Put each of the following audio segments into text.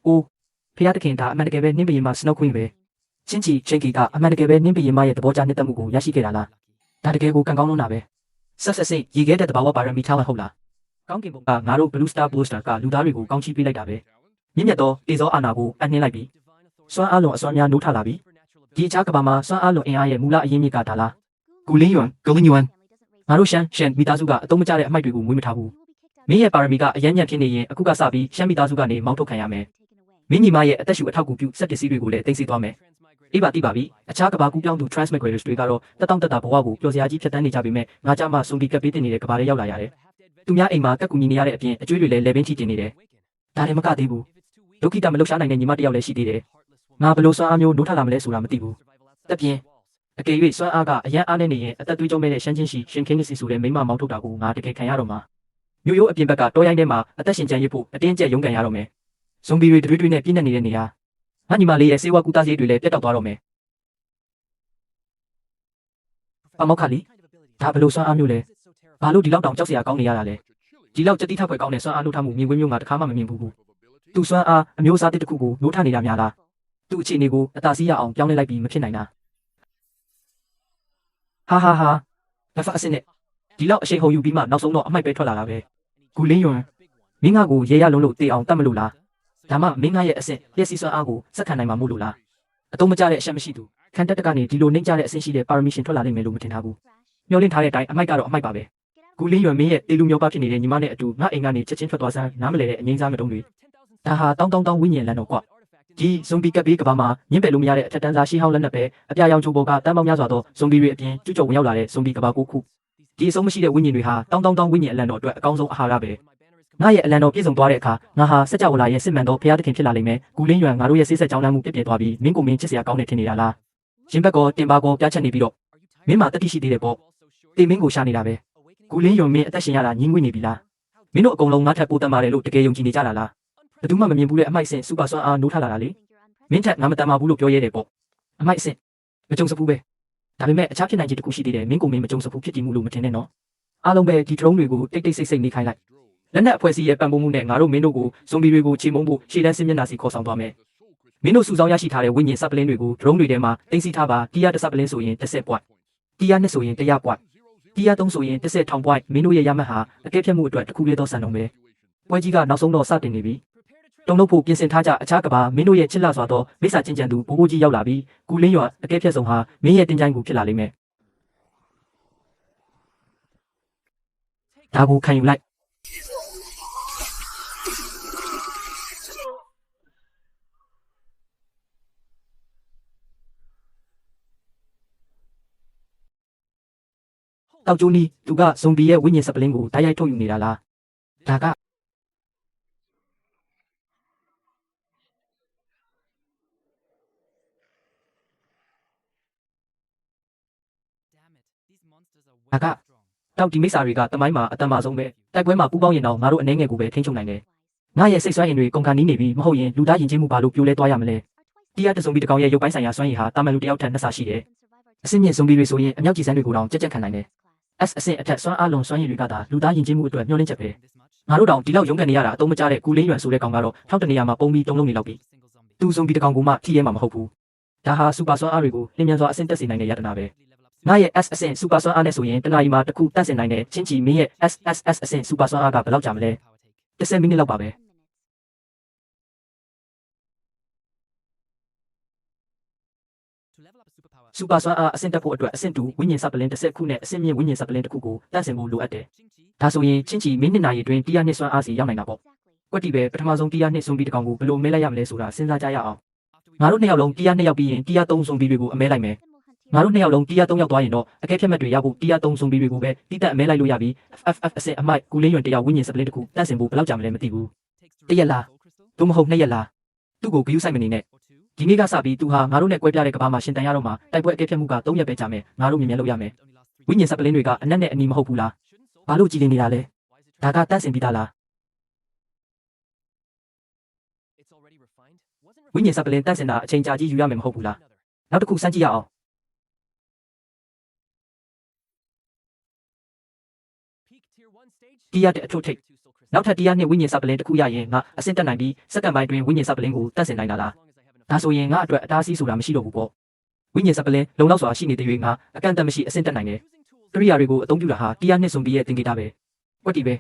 အိုးဖျားတခင်ဒါအမှန်တကယ်ပဲနင်းဘရင်မစနှုတ်ခွင့်ပဲချင်းချီချင်းကီကအမှန်တကယ်ပဲနင်းဘရင်မရဲ့သဘောကျနှစ်သက်မှုကိုရရှိခဲ့တာလားဒါတကယ်ကိုကံကောင်းလုံးတာပဲဆက်ဆက်စိတ်ရေခဲတဲ့တဘာဝပါရမီထားမှဟုတ်လားကောင်းကင်ဘုံကငါတို့ Blue Star Booster ကလူသားတွေကိုကောင်းချီးပေးလိုက်တာပဲမြင့်မြတ်သောတေဇောအာနာကိုအနှင်းလိုက်ပြီးစွမ်းအားလွန်အစွမ်းများနိုးထလာပြီးဒီအခြားကဘာမှာစွမ်းအားလွန်အင်အားရဲ့မူလအရင်းမြစ်ကဒါလားကူလင်းယွမ်ငါတို့ရှန်မိသားစုကအတုံးမကျတဲ့အမိုက်တွေကိုမွေးမထားဘူးမင်းရဲ့ပါရမီကအရန်ညံ့ဖြစ်နေရင်အခုကစပြီးရှမ်းမိသားစုကနေမောင်းထုတ်ခံရမယ်မင်းညီမရဲ့အသက်ရှူအထောက်အကူပြုစက်ပစ္စည်းတွေကိုလည်းတင်စီသွားမယ်အေးပါတိပါပြီအခြားကဘာကူပြောင်းသူ transmigrants တွေကတော့တက်တောင့်တက်တာဘဝကိုပျော်စရာကြီးဖြတ်တန်းနေကြပေမဲ့ငါကြမှာစုံပြီးကပ်ပေးတင်နေတဲ့ကဘာတွေရောက်လာရတယ်သူများအိမ်မှာကက်ကူညီနေရတဲ့အပြင်အကျွေးတွေလည်းလေပင်းထိတင်နေတယ်ဒါလည်းမကသေးဘူးဒုက္ခိတမလှုပ်ရှားနိုင်တဲ့ညီမတစ်ယောက်လည်းရှိသေးတယ်ငါဘလို့စွမ်းအားမျိုးနိုးထလာမလဲဆိုတာမသိဘူးတက်ပြင်းအကယ်၍စွမ်းအားကအရန်အားနဲ့နေရင်အသက်သွေးကြောမဲ့တဲ့ရှမ်းချင်းရှိရှင်ခင်းနေစီဆိုတဲ့မိမမောင်းထုတ်တာကိုငါတကယ်ခံရတော့မှာမျိုးရိုးအပြင်ဘက်ကတောရိုင်းထဲမှာအသက်ရှင်ကြံရစ်ဖို့အတင်းကျပ်ရုန်းကန်ရတော့မယ်ဇွန်ဘီတွေတွေနဲ့ပြည့်နေနေတဲ့နေရာငါညီမလေးရဲ့စေဝါကူတာစရိတ်တွေလည်းပြတ်တောက်သွားတော့မယ်ပမောက်ခလီဒါဘလို့စွမ်းအားမျိုးလဲဘာလို့ဒီလောက်တောင်ကြောက်စရာကောင်းနေရတာလဲဒီလောက်ကြက်တိထဖွယ်ကောင်းတဲ့စွမ်းအားနှုတ်ထမှုမြင်ကွင်းမျိုးငါတခါမှမမြင်ဘူးသူစွမ်းအားအမျိုးအစားတစ်ခုကိုနှိုးထနေတာများလားသူ့အခြေအနေကိုအသာစီးရအောင်ပြောင်းလဲလိုက်ပြီးမဖြစ်နိုင်တာဟာလက်ဖက်အစစ်နဲ့ဒီလောက်အရှိန်ဟုန်ယူပြီးမှနောက်ဆုံးတော့အမိုက်ပဲထွက်လာတာပဲဂူလင်းယွန်းမင်းငါကိုရေရလုံးလို့တေအောင်တတ်မလို့လားဒါမှမင်းငါရဲ့အဆင့်လျက်စီးစွမ်းအားကိုစက်ခံနိုင်မှာမို့လို့လားအတုံးမကျတဲ့အရှက်မရှိသူခံတက်တကနေဒီလိုနှိမ့်ကျတဲ့အဆင့်ရှိတဲ့ပါရမီရှင်ထွက်လာနိုင်မယ်လို့မထင်ထားဘူးမျောလင့်ထားတဲ့အတိုင်းအမိုက်ကတော့အမိုက်ပါပဲဂူလင်းယွန်းမင်းရဲ့တေလူမျိုးပါဖြစ်နေတဲ့ညီမနဲ့အတူငါအိမ်ကနေချက်ချင်းထွက်သွားစမ်းနားမလဲတဲ့အငိမ့်စားမတုံးတွေဒါဟာတောင်းဝိညာဉ်လန်တော့ကွာဒီဇွန်ဘီကပ်ဘေးကဘာမှာညှင်းပယ်လို့မရတဲ့အထက်တန်းစားရှီဟောင်းလက်နက်ပဲအပြာရောင်ချိုပေါ်ကတန်းပေါင်းများစွာသောဇွန်ဘီတွေအပြင်ကျူးကျော်ဝင်ရောက်လာတဲ့ဇွန်ဘီကဘာကိုခုဒီအဆုံးမရှိတဲ့ဝိညာဉ်တွေဟာတောင်းဝိညာဉ်အလံတော်အတွက်အကောင်းဆုံးအာဟာရပဲငါရဲ့အလံတော်ပြည့်စုံသွားတဲ့အခါငါဟာစက်ကြဝဠာရဲ့စစ်မှန်သောဘုရားသခင်ဖြစ်လာလိမ့်မယ်ဂူလင်းယွမ်ငါတို့ရဲ့ဆေးဆက်ကြောင်းလမ်းမှုပြည့်ပြည့်သွားပြီးမင်းကိုမင်းချစ်စရာကောင်းနေထင်နေတာလားရင်ဘက်ကောတင်ပါကောပြတ်ချက်နေပြီးတော့မင်းမှာတတိရှိသေးတယ်ပေါ့တေမင်းကိုရှာနေတာပဲဂူလင်းယွမ်မင်းအသက်ရှင်ရတာညှင်းငွေ့နေပြီလားမင်းတို့အကုန်လုံးငါထက်ပိုတတ်ပါတယ်လို့တကယ်ယုံကြည်နေကြတာလားဘယ်သူမှမမြင်ဘူးတဲ့အမိုက်စင်စူပါစွမ်းအားနိုးထလာတာလေမင်းထက်ငါမတန်ပါဘူးလို့ပြောရဲတယ်ပေါ့အမိုက်အစ်စ်မကြုံစဘူးပဲဒါပေမဲ့အခြားဖြစ်နိုင်ခြေတစ်ခုရှိသေးတယ်မင်းကိုမင်းမကြုံစဘူးဖြစ်တည်မှုလို့မထင်နဲ့နော်အားလုံးပဲဒီ drone တွေကိုတိတ်ဆိတ်နေခိုင်းလိုက်လက်နက်အဖွဲ့အစည်းရဲ့ပံ့ပိုးမှုနဲ့ငါတို့မင်းတို့ကိုဇွန်ဘီတွေကိုချေမှုန်းဖို့ရှေ့တန်းစစ်မျက်နှာစီခေါ်ဆောင်သွားမယ်မင်းတို့စုဆောင်းရရှိထားတဲ့ဝိညာဉ်စပ်ပလင်းတွေကို drone တွေထဲမှာတင်စီထားပါတီးရတစ်စပ်ပလင်းဆိုရင်10 point တီးရ2ဆိုရင်100 point တီးရ3ဆိုရင်10,000 point မင်းတို့ရဲ့ရမှတ်ဟာအကဲဖြတ်မှုအတွက်တစ်ခုလေးသောစံနှုန်းပဲပွဲကြီးကနောက်ဆုံးတော့စတင်နေပြီတုံလို့ဖို့ပြင်ဆင်ထားကြအခြားကဘာမင်းတို့ရဲ့ချစ်လှစွာသောမိစ္ဆာချင်းချန်သူဘိုးဘိုးကြီးရောက်လာပြီးကူလင်းရွာအကဲဖြတ်ဆုံးဟာမင်းရဲ့တင်ကြိုင်ကိုဖြစ်လာလိမ့်မယ်ဒါကိုခံယူလိုက်တောက်ကျိုးနီးသူကဇွန်ဘီရဲ့ဝိညာဉ်စပလင်းကိုတိုက်ရိုက်ထုတ်ယူနေတာလားဒါကတောက်ဒီမိစ္ဆာတွေကတမိုင်းမှာအတန်မာဆုံးပဲတိုက်ပွဲမှာပူးပေါင်းရင်တော့ငါတို့အနေငယ်ကိုပဲထိန်းချုပ်နိုင်တယ်ငါရဲ့စိတ်ဆွမ်းရင်တွေကုန်ခါနီးနေပြီးမဟုတ်ရင်လူသားယဉ်ကျေးမှုဘာလို့ပြိုလဲသွားရမလဲတီးရတစုံဘီတကောင်ရဲ့ရုပ်ပိုင်းဆိုင်ရာစွမ်းရည်ဟာတာမန်လူတယောက်ထက်နှစ်ဆရှိတယ်အဆင့်မြင့်ဇွန်ဘီတွေဆိုရင်အမြောက်ကြီးစမ်းတွေကိုတောင်ကြက်ခံနိုင်တယ်S အဆင့်အထက်စွမ်းအားလုံးစွမ်းရည်တွေကသာလူသားယဉ်ကျေးမှုအတွက်မျှော်လင့်ချက်ပဲငါတို့တောင်ဒီလောက်ရုန်းကန်နေရတာအတုံးမကျတဲ့ကူလင်းရွယ်ဆိုတဲ့ကောင်ကတော့ထောက်တနေရာမှာပုံပြီးတုံးလုံးနေလောက်ပြီသူဇွန်ဘီတကောင်ကမှထိရဲမှာမဟုတ်ဘူးဒါဟာစူပါစွမ်းအားတွေကိုလင်းမြန်စွာအဆင့်တက်စေနိုင်တဲ့ယတနာပဲငါရဲ့ S အဆင့်စူပါစွမ်းအားနဲ့ဆိုရင်တနာရီမှာတစ်ခုတက်ဆင်နိုင်တဲ့ချင်းချီမင်းရဲ့ SSS အဆင့်စူပါစွမ်းအားကဘယ်လောက်ကြာမလဲ10 မိနစ်လောက်ပါပဲစူပါစွမ်းအားအဆင့်တက်ဖို့အတွက်အဆင့်2ဝိညာဉ်စပလင်း10ခုနဲ့အဆင့်မြင့်ဝိညာဉ်စပလင်းတစ်ခုကိုတန့်စင်ဖို့လိုအပ်တယ်ဒါဆိုရင်ချင်းချီမင်း2နာရီအတွင်းတီးရ2စွမ်းအားစီရောက်နိုင်တာပေါ့ကွက်တီပဲပထမဆုံးတီးရ2စွန်ဘီတကောင်ကိုဘယ်လိုအမဲလိုက်ရမလဲဆိုတာစဉ်းစားကြရအောင်ငါတို့2ယောက်လုံးတီးရ2ယောက်ပြီးရင်တီးရ3စွန်ဘီတွေကိုအမဲလိုက်မယ်ငါတို့2ယောက်လုံးတီးရ3ယောက်သွားရင်တော့အကဲဖြတ်မှတ်တွေရဖို့တီးရ3စွန်ဘီတွေကိုပဲတီးတက်အမဲလိုက်လို့ရပြီး FF အဆင့်အမိုက်ကူလင်းရွံတယောက်ဝိညာဉ်စပလင်းတစ်ခုတန့်စင်ဖို့ဘယ်လောက်ကြာမလဲမသိဘူး1ရက်လားသို့မဟုတ်2ရက်လားသူ့ကိုဂယူးဆိုင်မနေနဲ့ဒီနေ့ကစပြီးသူဟာငါတို့နဲ့ကွဲပြားတဲ့ကဘာမှာရှင်တန်ရတော့မှာတိုက်ပွဲအကဲဖြတ်မှုက3ရက်ပဲကြာမယ်ငါတို့မြင်မြင်လို့ရမယ်ဝိညာဉ်စပလင်းတွေကအနက်နဲ့အနီမဟုတ်ဘူးလားဘာလို့ကြည်နေနေတာလဲဒါကတန့်စင်ပြီးသားလားဝိညာဉ်စပလင်းတန့်စင်တာအချိန်ကြာကြီးယူရမယ်မဟုတ်ဘူးလားနောက်တစ်ခုစမ်းကြည့်ရအောင်တီးရတဲ့အထုပ်ထိပ် နောက်ထပ်တရားနဲ့ဝိညာဉ်စပလင်းတစ်ခုရရင်ငါအဆင့်တက်နိုင်ပြီးစက္ကန့်ပိုင်းတွင်ဝိညာဉ်စပလင်းကိုတတ်ဆင်နိုင်တာလားဒါဆိုရင်ငါအတွက်အတားအဆီးဆိုတာမရှိတော့ဘူးပေါ့ဝိညာဉ်စပလင်းလုံလောက်စွာရှိနေတဲ့၍ငါအကန့်အသတ်မရှိအဆင့်တက်နိုင်တယ်ကရိယာတွေကိုအသုံးပြုတာဟာတရားနဲ့ဇွန်ဘီရဲ့သင်္ကေတပဲဝတ်တီပဲ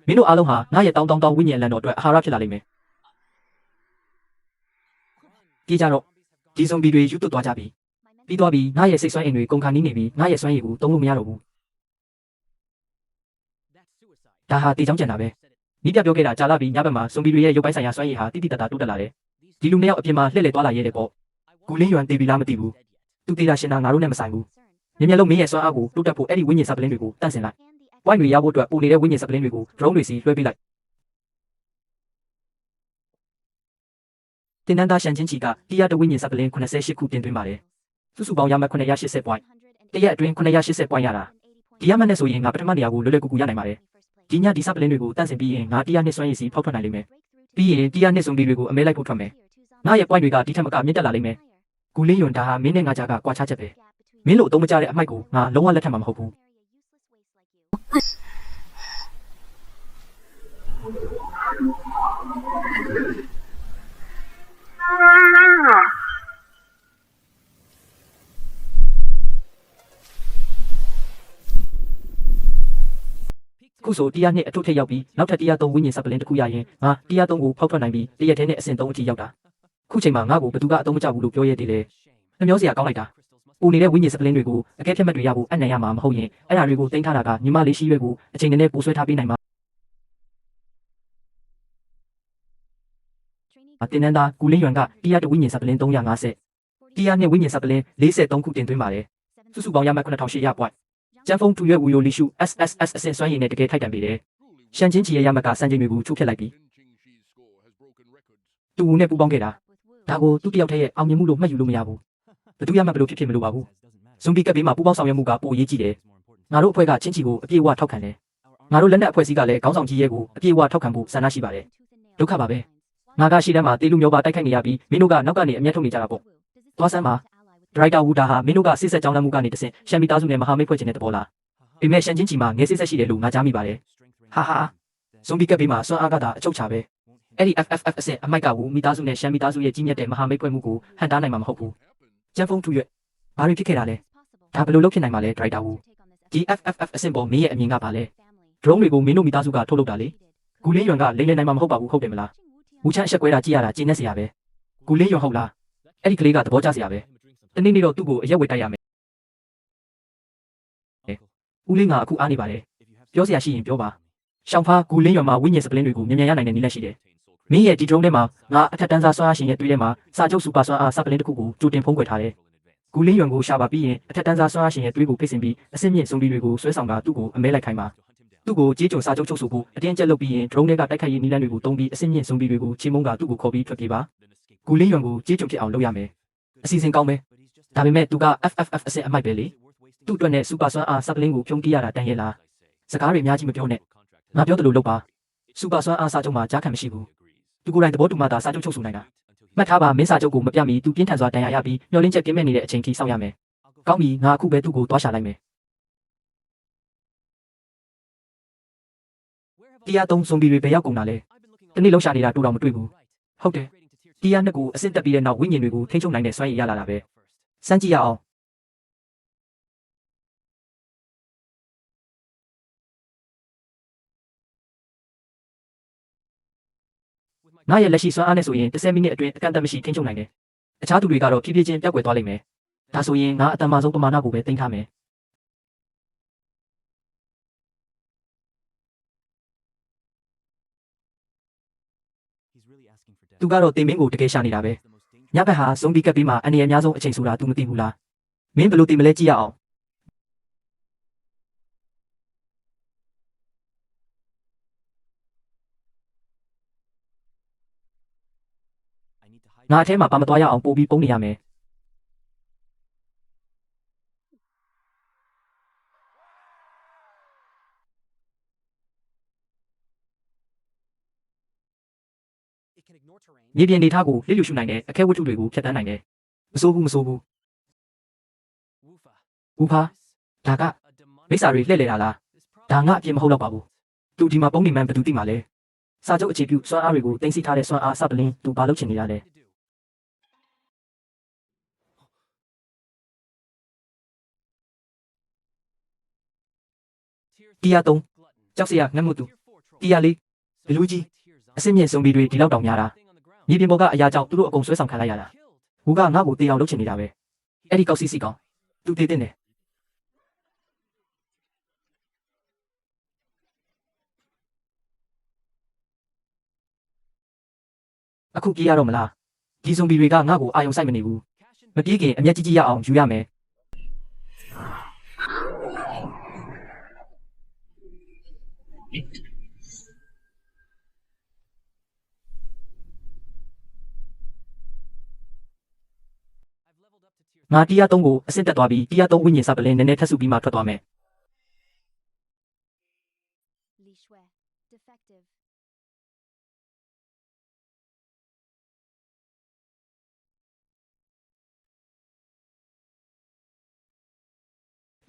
မင်းတို့အားလုံးဟာငါရဲ့တောင်းဝိညာဉ်အလံတော်အတွက်အာဟာရဖြစ်လာလိမ့်မယ်ပြေးကြတော့ဒီဇွန်ဘီတွေယူသွတ်သွားကြပြီပြီးသွားပြီငါရဲ့စိတ်ဆွမ်းအင်တွေကုန်ခါနီးနေပြီငါရဲ့ဆွမ်းရည်ကိုသုံးလို့မရတော့ဘူးဒါဟာတေချောင်းကျန်တာပဲနီးပြပြောခဲ့တာကြာလာပြီညဘက်မှာဇွန်ဘီတွေရဲ့ရုပ်ပိုင်းဆိုင်ရာဆွမ်းရည်ဟာတိတိတတ်တာတိုးတက်လာတယ်ဒီလူနှစ်ယောက်အပြင်မှာလှည့်လည်သွားလာရဲတယ်ပေါ့ကူလင်းယွမ်တေဗီလားမသိဘူးသူတေတာရှင်နာငါတို့နဲ့မဆိုင်ဘူးမြင်မြင်လုံးမင်းရဲ့စွမ်းအားကိုတိုးတက်ဖို့အဲ့ဒီဝိညာဉ်စပလင်းတွေကိုတန့်စင်လိုက်ဝိုင်းတွေရဖို့အတွက်ပိုနေတဲ့ဝိညာဉ်စပလင်းတွေကို drone တွေစီလွှဲပေးလိုက်တင်နန်းသားရှန်ချင်းချီကတရားတဝိညာဉ်စပလင်း88ခုတင်သွင်းပါတယ်စုစုပေါင်းရမှတ်980 point တရက်အတွင်း980 point ရတာဒီရမှတ်နဲ့ဆိုရင်ငါပထမနေရာကိုလွယ်လွယ်ကူကူရနိုင်ပါတယ်ဒီညဒီစပလင်းတွေကိုတန့်စင်ပြီးရင်ငါတရားနှစ်စွမ်းရည်စီဖောက်ထွက်နိုင်လိမ့်မယ်ပြီးရင်တရားနှစ်စုံဒီတွေကိုအမဲလိုက်ဖို့ထွက်မယ်ငါရဲ့ point တွေကဒီထက်မကမြင့်တက်လာလိမ့်မယ်ကူလင်းယွန်ဒါဟာမင်းနဲ့ငါကြားကကွာခြားချက်ပဲမင်းတို့အသုံးမကျတဲ့အမိုက်ကိုငါလုံးဝလက်ထပ်မှာမဟုတ်ဘူးခုဆိုတရားနှစ်အထုထက်ရောက်ပြီးနောက်ထပ်တရား3ဝိညာဉ်စပလင်းတစ်ခုရရင်ငါတရား3ကိုဖောက်ထွက်နိုင်ပြီးတရက်တည်းနဲ့အဆင့်3အထိရောက်တာခုချိန်မှာငါ့ကိုဘသူကအသုံးမကျဘူးလို့ပြောရသေးတယ်နှမျောစရာကောင်းလိုက်တာပူနေတဲ့ဝိညာဉ်စပလင်းတွေကိုအကဲဖြတ်မှတ်တွေရဖို့အနိုင်ရမှာမဟုတ်ရင်အဲ့ဓာတွေကိုတင်ထားတာကညီမလေးရှိရွက်ကိုအချိန်နဲ့ပိုဆွဲထားပေးနိုင်မှာတင်နန်းသားကူလင်းယွမ်ကတရားတဝိညာဉ်စပလင်း350တရားနဲ့ဝိညာဉ်စပလင်း43ခုတင်သွင်းပါတယ်စုစုပေါင်းရမှတ်9800 pointကျန်းဖုံးတူရွက်ဝူယိုလီရှု SSS အဆင့်စွမ်းရည်နဲ့တကယ်ထိုက်တန်ပေတယ်ရှန်ချင်းချီရဲ့ရမှတ်ကစံချိန်တွေကိုချိုးဖျက်လိုက်ပြီးတူနဲ့ပူပေါင်းခဲ့တာဒါကိုသူ့တယောက်တည်းရဲ့အောင်မြင်မှုလို့မှတ်ယူလို့မရဘူးဘသူရမှတ်ဘလို့ဖြစ်မလို့ပါဘူးဇွန်ဘီကပ်ဘေးမှာပူပေါင်းဆောင်ရွက်မှုကပိုအရေးကြီးတယ်ငါတို့အဖွဲ့ကချင်းချီကိုအပြည့်အဝထောက်ခံတယ်ငါတို့လက်နက်အဖွဲ့အစည်းကလည်းခေါင်းဆောင်ကြီးရဲ့ကိုအပြည့်အဝထောက်ခံဖို့ဆန္ဒရှိပါတယ်ဒုက္ခပါပဲငါကရှိတမ်းမှာတေးလူမျိုးပါတိုက်ခိုက်နေရပြီးမင်းတို့ကနောက်ကနေအမျက်ထုတ်နေကြတာပေါ့သွားစမ်းပါဒရိုက်တာဝူဒါဟာမင်းတို့ကစစ်ဆက်ကြောင်းလမ်းမှုကနေတဆင့်ရှမ်မီသားစုနဲ့မဟာမိတ်ဖွဲ့ချင်တဲ့သဘောလားပေမဲ့ရှန်ချင်းချီမှာငယ်စစ်ဆက်ရှိတယ်လို့ငါကြားမိပါတယ်ဟာဇွန်ဘီကပ်ဘေးမှာစွမ်းအားကသာအချုပ်ချပဲအဲ့ဒီ FFF အဆင့်အမိုက်ကဝူမိသားစုနဲ့ရှမ်မီသားစုရဲ့ကြီးမြတ်တဲ့မဟာမိတ်ဖွဲ့မှုကိုဟန်တားနိုင်မှာမဟုတ်ဘူးကျန်းဖုံးထူရွက်ဘာတွေဖြစ်ခဲ့တာလဲဒါဘယ်လိုလုပ်ဖြစ်နိုင်မှာလဲဒရိုက်တာဝူဒီ FFF အဆင့်ပေါ်မင်းရဲ့အမြင်ကပါလဲ drone တွေကိုမင်းတို့မိသားစုကထုတ်လုပ်တာလေကူလင်းယွမ်ကလိမ့်လိမ့်နိုင်မှာမဟုတ်ပါဘူးဟုတ်တယ်မလားမူချမ်းအဆက်ကွဲတာကြည့်ရတာကျင်းနေစရာပဲကူလင်းယွမ်ဟုတ်လားအဲ့ဒီကလေးကသဘောကျစရာပဲတနေ့နေ့တော့သူ့ကိုအရက်ဝေတိုက်ရမယ်ဦးလေးငါအခုအားနေပါတယ်ပြောစရာရှိရင်ပြောပါရှောင်းဖားကူလင်းယွမ်မှာဝိညာဉ်စပလင်းတွေကိုမြန်မြန်ရနိုင်တဲ့နည်းလက်ရှိတယ်မင်းရဲ့ဒီ drone ထဲမှာငါအထက်တန်းစားစွမ်းအားရှင်ရဲ့တွေးထဲမှာစာချုပ်စူပါစွမ်းအားစပလင်းတစ်ခုကိုကြိုတင်ဖုံးကွယ်ထားတယ်ကူလင်းယွမ်ကိုရှာပါပြီးရင်အထက်တန်းစားစွမ်းအားရှင်ရဲ့တွေးကိုဖိတ်ဆင်ပြီးအစစ်မြင့်စုံဒီတွေကိုဆွဲဆောင်တာသူ့ကိုအမဲလိုက်ခိုင်းပါသူ့ကိုကြေးကြုံစာချုပ်ချုပ်ဆိုဖို့အတင်းကျပ်လုပ်ပြီးရင် drone တွေကတိုက်ခိုက်ရေးနည်းလမ်းတွေကိုတုံးပြီးအစစ်မြင့်စုံဒီတွေကိုချင်းမုန်းကသူ့ကိုခေါ်ပြီးထွက်ပြေးပါကူလင်းယွမ်ကိုကြေးကြုံဖြစ်အောင်လုပ်ရမယ်အစီအစဉ်ကောင်းပဲဒါပေမဲ့သူက FFF အဆင့်အမိုက်ပဲလေသူ့အတွက်နဲ့စူပါစွမ်းအားစပလင်းကိုဖြုံးကြည့်ရတာတန်ရဲ့လားစကားတွေအများကြီးမပြောနဲ့ငါပြောတယ်လို့လုပ်ပါစူပါစွမ်းအားစာချုပ်မှာကြားခံမရှိဘူးသူကိုယ်တိုင်သဘောတူမှသာစာချုပ်ချုပ်ဆိုနိုင်တာမှတ်ထားပါမင်းစာချုပ်ကိုမပြမီသူပြင်းထန်စွာတန်ရာရပြီးမျောလင်းချက်ကင်းမဲ့နေတဲ့အချိန်ထိစောင့်ရမယ်ကောင်းပြီငါအခုပဲသူ့ကိုသွားရှာလိုက်မယ်တရား3ဇွန်ဘီတွေဘယ်ရောက်ကုန်တာလဲတနေ့လုံးရှာနေတာတူတော်မတွေ့ဘူးဟုတ်တယ်တရားနှစ်ကိုအစစ်တက်ပြီးတဲ့နောက်ဝိညာဉ်တွေကိုထိန်းချုပ်နိုင်တဲ့စွမ်းရည်ရလာတာပဲစမ်းကြည့်ရအောင်ငါရဲ့လက်ရှိစွမ်းအားနဲ့ဆိုရင်10မိနစ်အတွင်းအကန့်အသတ်မရှိထိန်းချုပ်နိုင်တယ်အခြားသူတွေကတော့ဖြည်းဖြည်းချင်းပျောက်ကွယ်သွားလိမ့်မယ်ဒါဆိုရင်ငါအတန်မာဆုံးပမာဏကိုပဲသိမ်းထားမယ်သူကတော့တင်မင်းကိုတကယ်ရှာနေတာပဲညဘက်ဟာဇွန်ဘီကပ်ပြီးမှအနေအများဆုံးအချိန်ဆိုတာ तू မသိဘူးလားမင်းဘယ်လိုတင်မလဲကြည့်ရအောင်ငါအထဲမှာပါမသွားရအောင်ပို့ပြီးပုံနေရမယ်မြေပြင်နေထားကိုလျှို့ရှုနိုင်တဲ့အခဲဝတ္ထုတွေကိုဖျက်ဆီးနိုင်တယ်မစိုးဘူးဝူဖာဒါကမိစ္ဆာတွေလှည့်လေတာလားဒါငါအပြစ်မဟုတ်တော့ပါဘူး သူဒီမှာပုံနေမှန်ဘယ်သူသိမှာလဲစာချုပ်အခြေပြုစွမ်းအားတွေကိုတင်စီထားတဲ့စွမ်းအားစပလင်းသူဘာလုပ်ချင်နေတာလဲတီယာ3ကြောက်စရာငတ်မှုသူတီယာ4ဘလူးကြီးအစစ်မြင့်စုံပြီးတွေဒီလောက်တောင်များတာမြေပြင်ပေါ်ကအရာကြောင့်သူတို့အကုန်ဆွဲဆောင်ခံလိုက်ရတာဟူကငါ့ကိုတေးအောင်လုပ်ချင်နေတာပဲအဲ့ဒီကောက်စီစီကောင်သူတေးတဲ့နေအခုပြေးရတော့မလားဒီဇွန်ဘီတွေကငါ့ကိုအာယုံဆိုင်မနေဘူးမပြေးခင်အမျက်ကြီးကြီးရအောင်ယူရမယ်ငါတီးယာ3ကိုအစစ်တက်သွားပြီးတီးယာ3ဝိညာဉ်စပလင်းနည်းနည်းထပ်စုပြီးမှထွက်သွားမယ်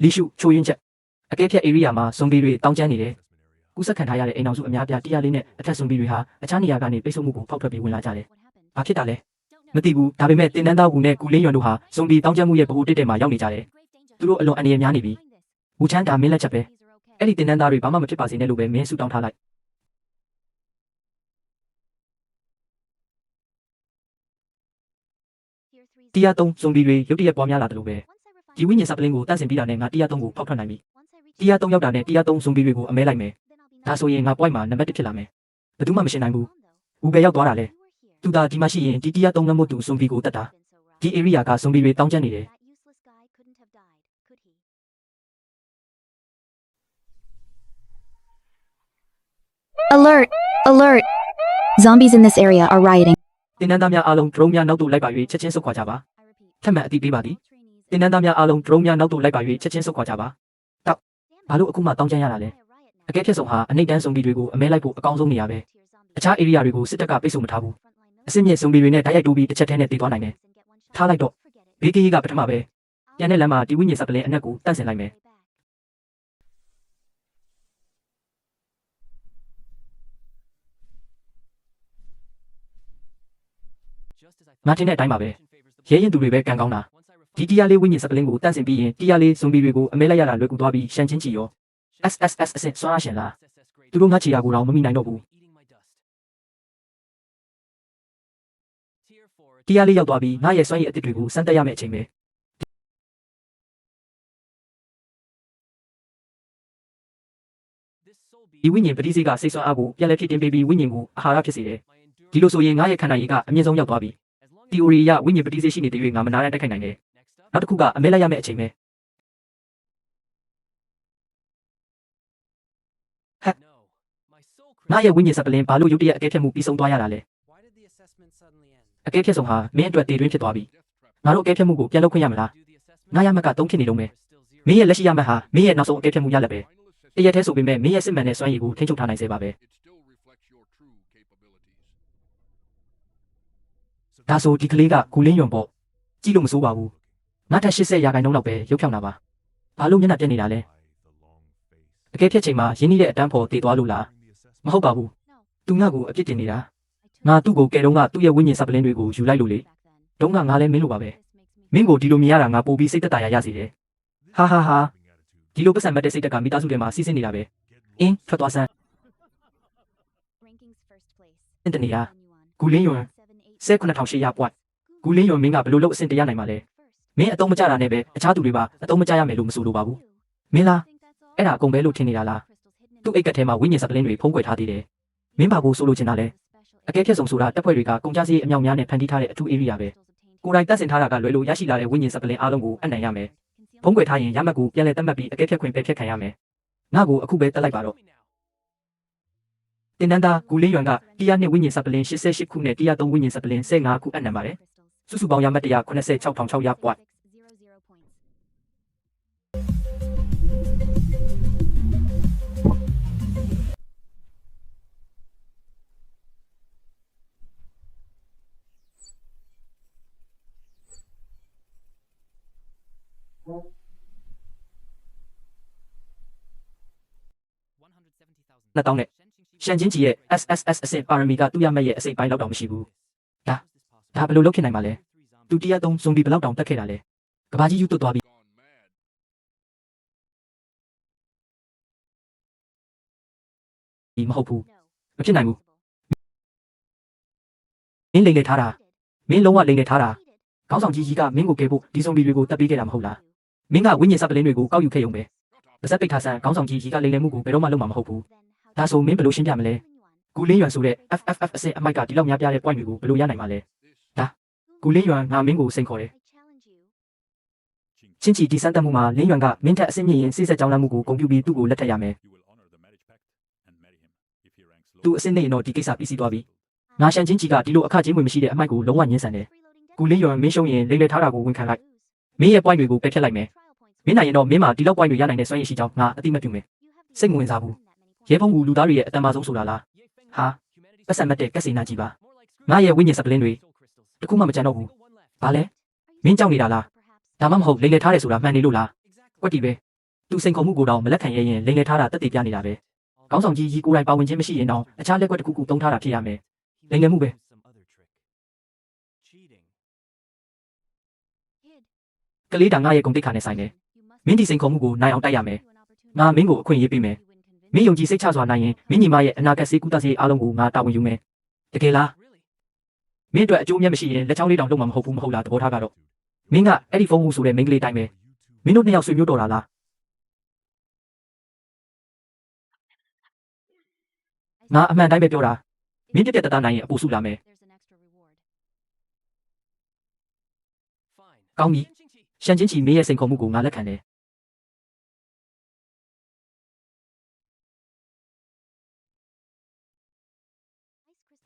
လီရှုချိုးရင်းချက်အကဲဖြတ် area မှာဇွန်ဘီတွေတောင်းကျမ်းနေတယ်ကူးစက်ခံထားရတဲ့အိမ်အောင်စုအများပြားတီးယာ4နဲ့အထက်ဇွန်ဘီတွေဟာအခြားနေရာကနေပိတ်ဆို့မှုကိုဖောက်ထွက်ပြီးဝင်လာကြတယ်ဘာဖြစ်တာလဲမသိဘူးဒါပေမဲ့တင်နန်းသားဝူနဲ့ကူလင်းရွံတို့ဟာဇွန်ဘီတောင်းကျမ်းမှုရဲ့ဗဟိုတစ်တဲမှာရောက်နေကြတယ်သူတို့အလွန်အန္တရာယ်များနေပြီဝူချမ်းဒါမင်းလက်ချက်ပဲအဲ့ဒီတင်နန်းသားတွေဘာမှမဖြစ်ပါစေနဲ့လို့ပဲမင်းဆူတောင်းထားလိုက်တီးယာ3ဇွန်ဘီတွေရုတ်တရက်ပွားများလာတယ်လို့ပဲဒီဝိညာဉ်စပလင်းကိုတန့်စင်ပြီးတာနဲ့ငါတီးယာ3ကိုဖောက်ထွက်နိုင်ပြီတီးယာ3ရောက်တာနဲ့တီးယာ3ဇွန်ဘီတွေကိုအမဲလိုက်မယ်ဒါဆိုရင်ငါ point မှာနံပါတ်1ဖြစ်လာမယ်ဘယ်သူမှမရှင်းနိုင်ဘူးဦးပဲရောက်သွားတာလေသူသာဒီမှာရှိရင်ဒီတီးယာ3ငတ်မို့သူဇွန်ဘီကိုတတ်တာဒီ area ကဇွန်ဘီတွေတောင်းကျမ်းနေတယ်Alert! Alert! Zombies in this area are rioting. တင်နန်းသားများအားလုံး drone များနောက်သို့လိုက်ပါ၍ချက်ချင်းဆုတ်ခွာကြပါထပ်မံအသိပေးပါသည်တင်နန်းသားများအားလုံး drone များနောက်သို့လိုက်ပါ၍ချက်ချင်းဆုတ်ခွာကြပါတောက်ဘာလို့အခုမှတောင်းကျမ်းရတာလဲအကဲဖြတ်ဆုံးဟာအနိတ်တန်းဇွန်ဘီတွေကိုအမဲလိုက်ဖို့အကောင်းဆုံးနေရာပဲအခြား area တွေကိုစစ်တပ်ကပိတ်ဆို့မထားဘူးအစစ်မြင့်ဇွန်ဘီတွေနဲ့တိုက်ရိုက်တိုးပြီးတစ်ချက်တည်းနဲ့တည်သွားနိုင်တယ်ထားလိုက်တော့ဘေးကကြီးကပထမပဲပြန်တဲ့လမ်းမှာဒီဝိညာဉ်စပလင်းအနက်ကိုတန့်စင်လိုက်မယ်ငါထင်တဲ့အတိုင်းပါပဲရဲရင်သူတွေပဲကံကောင်းတာဒီတီးယာ4ဝိညာဉ်စပလင်းကိုတန့်စင်ပြီးရင်တီးယာ4ဇွန်ဘီတွေကိုအမဲလိုက်ရတာလွယ်ကူသွားပြီးရှန်ချင်းချီရော SSS အဆင့်စွမ်းအားရှင်လားသူတို့ငါချီတာကိုတော့မမိနိုင်တော့ဘူးတီးယာ4ရောက်သွားပြီးငါရဲ့စွမ်းရည်အသစ်တွေကိုစမ်းသပ်ရမယ့်အချိန်ပဲဒီဝိညာဉ်ပဋိစိတ်ကစိတ်ဆွမ်းအားကိုပြန်လည်ဖြစ်တင်ပေးပြီးဝိညာဉ်ကိုအာဟာရဖြစ်စေတယ်ဒီလိုဆိုရင်ငါရဲ့ခန္ဓာရည်ကအမြင့်ဆုံးရောက်သွားပြီတီအိုရီအရဝိညာဉ်ပဋိစိတ်ရှိနေတဲ့၍ငါမနာနဲ့တိုက်ခိုက်နိုင်တယ်နောက်တစ်ခုကအမဲလိုက်ရမယ့်အချိန်ပဲငါရဲ့ဝိညာဉ်စပလင်းဘာလို့ရုတ်တရက်အကဲဖြတ်မှုပြီးဆုံးသွားရတာလဲအကဲဖြတ်ဆုံးဟာမင်းအတွက်တည်တွင်းဖြစ်သွားပြီငါတို့အကဲဖြတ်မှုကိုပြန်လုပ်ခွင့်ရမလားငါရမက်က3ဖြစ်နေတော့မယ်မင်းရဲ့လက်ရှိရမက်ဟာမင်းရဲ့နောက်ဆုံးအကဲဖြတ်မှုရလက်ပဲတရက်တည်းဆိုပေမဲ့မင်းရဲ့စစ်မှန်တဲ့စွမ်းရည်ကိုထိန်းချုပ်ထားနိုင်စေပါပဲဒါဆိုဒီကလေးကဂူလင်းယွန်ပေါ့ကြည့်လို့မစိုးပါဘူးငါထက်80%လောက်ပဲရုပ်ဖြောင်းတာပါဘာလို့မျက်နှာပြက်နေတာလဲအကဲဖြတ်ချိန်မှာရင်းနှီးတဲ့အတန်းဖော်တည်သွားလို့လားမဟုတ်ပါဘူးသူငါ့ကိုအပြစ်တင်နေတာငါသူ့ကိုကဲတော့ကသူ့ရဲ့ဝိညာဉ်စပလင်းတွေကိုယူလိုက်လို့လေတုံးကငါလည်းမင်းလိုပါပဲမင်းကိုဒီလိုမြင်ရတာငါပို့ပြီးစိတ်သက်သာရစေတယ်ဟာဟာဟာဒီလိုပတ်စံမဲ့တဲ့စိတ်တက်ကမိသားစုတွေမှာစီးဆင်းနေတာပဲအင်းထွက်သွားစမ်းအင်တနီယာဂူလင်းယွန်19800 ပွိုင်ဂူလင်းယွန်မင်းကဘယ်လိုလုပ်အဆင့်တရနိုင်မှာလဲမင်းအတုံးမကြတာနဲ့ပဲအခြားသူတွေပါအတုံးမကြရမယ်လို့မဆိုလိုပါဘူးမင်းလားအဲ့ဒါအကုန်ပဲလို့ထင်နေတာလားသူ့အိတ်ကက်ထဲမှာဝိညာဉ်စပလင်းတွေဖုံးကွယ်ထားသေးတယ်မင်းဘာကိုဆိုလိုချင်တာလဲအကဲဖြတ်ဆုံးဆိုတာတပ်ဖွဲ့တွေကကုန်ကြစည်အမြောက်များနဲ့ဖန်တီးထားတဲ့အထူး area ပဲကိုယ်တိုင်တက်ဆင်ထားတာကလွယ်လို့ရရှိလာတဲ့ဝိညာဉ်စပလင်းအားလုံးကိုအနိုင်ရမယ်ဖုံးကွယ်ထားရင်ရမက်ကိုပြန်လည်တတ်မှတ်ပြီးအကဲဖြတ်ခွင့်ပဲဖြတ်ခံရမယ်ငါ့ကိုအခုပဲတက်လိုက်ပါတော့တင်နန်းသားဂူလင်းယွန်ကတီးယာ2ဝိညာဉ်စပလင်း88ခုနဲ့တီးယာ3ဝိညာဉ်စပလင်း15ခုအနံပါတယ်စုစုပေါင်းရမက်186,600 ပွိုင်170,000 2000နဲ့ရှန်ချင်းကြီးရဲ့ SSS အဆင့်ပါရမီကသူ့ရမဲ့ရဲ့အစိတ်ပိုင်းလောက်တောင်မရှိဘူးဒါဘယ်လိုလုပ်ဖြစ်နိုင်မှာလဲသူတရားသုံးဇွန်ဘီဘယ်လောက်တောင်တက်ခဲ့တာလဲကဘာကြီးယူတွတ်သွားပြီမဟုတ်ဘူးမဖြစ်နိုင်ဘူးမင်းလိမ်လေထားတာမင်းလုံးဝလိမ်လေထားတာခေါင်းဆောင်ကြီးကမင်းကိုကဲဖို့ဒီဇွန်ဘီတွေကိုတပ်ပေးခဲ့တာမဟုတ်လားမင်းကဝိညာဉ်စပလင်းတွေကိုကောက်ယူခဲ့ရုံပဲပါစက်ပိတ်ထားဆန်ခေါင်းဆောင်ကြီးကလိမ်လေမှုကိုဘယ်တော့မှလုပ်မှာမဟုတ်ဘူးဒါဆိုမင်းဘယ်လိုရှင်းပြမလဲကူလင်းရွမ်ဆိုတဲ့ FFF အဆင့်အမိုက်ကဒီလောက်များပြတဲ့ point တွေကိုဘယ်လိုရနိုင်မှာလဲဒါကူလင်းရွမ်ငါမင်းကိုစိန်ခေါ်တယ်ချင်းချီဒီစမ်းတက်မှုမှာလင်းရွမ်ကမင်းထက်အဆင့်မြင့်ရင်စိစက်ကြောင်းလမ်းမှုကိုဂုဏ်ပြုပြီးသူ့ကိုလက်ထပ်ရမယ်သူအဆင့်နဲ့ရင်တော့ဒီကိစ္စပြီးစီးသွားပြီငါရှန်ချင်းချီကဒီလိုအခချင်းဝင်မရှိတဲ့အမိုက်ကိုလုံးဝညှင်းဆန်တယ်ကူလင်းရွမ်မင်းရှုံးရင်လိမ်လေထားတာကိုဝန်ခံလိုက်မင်းရဲ့ point တွေကိုပယ်ဖျက်လိုက်မယ်မင်းနိုင်ရင်တော့မင်းမှာဒီလောက် point တွေရနိုင်တဲ့စွမ်းရည်ရှိကြောင်းငါအတိမပြုမယ်စိတ်မဝင်စားဘူးရဲဖုံးကူလူသားတွေရဲ့အတန်မာဆုံးဆိုတာလားဟာပတ်စံမတ်တဲ့ကက်စီနာကြီးပါငါရဲ့ဝိညာဉ်စပလင်းတွေတခုမှမကြမ်းတော့ဘူးဘာလဲမင်းကြောက်နေတာလားဒါမှမဟုတ်လိမ်လေထားတယ်ဆိုတာမှန်နေလို့လားကွက်တီပဲသူစိန်ခေါ်မှုကိုတော့မလက်ခံရရင်လိမ်လေထားတာတက်တည်ပြနေတာပဲခေါင်းဆောင်ကြီးကိုယ်တိုင်ပါဝင်ခြင်းမရှိရင်တော့အခြားလက်ကွက်တစ်ခုခုတုံးထားတာဖြစ်ရမယ်လိမ်လေမှုပဲကလေးတောင်ငါရဲ့ဂုဏ်တိတ်ခါနဲ့ဆိုင်တယ်မင်းဒီစိန်ခေါ်မှုကိုနိုင်အောင်တိုက်ရမယ်ငါမင်းကိုအခွင့်အရေးပေးမယ်မင်းယုံကြည်စိတ်ချစွာနိုင်ရင်မင်းညီမရဲ့အနာဂတ်စေကူတာစေအားလုံးကိုငါတာဝန်ယူမယ်တကယ်လားမင်းအတွက်အကျိုးအမြတ်မရှိရင်လက်ချောင်းလေးတောင်လုံးမှာမဟုတ်ဘူးမဟုတ်လားသဘောထားကတော့မင်းကအဲ့ဒီဖုန်းမှုဆိုတဲ့မိန်းကလေးတိုင်းပဲမင်းတို့နှစ်ယောက်ဆွေမျိုးတော်တာလားငါအမှန်တိုင်းပဲပြောတာမင်းပြက်တသားနိုင်ရင်အပူစုလာမယ်ကောင်းပြီရှန်ချင်းချီမင်းရဲ့စိန်ခေါ်မှုကိုငါလက်ခံတယ်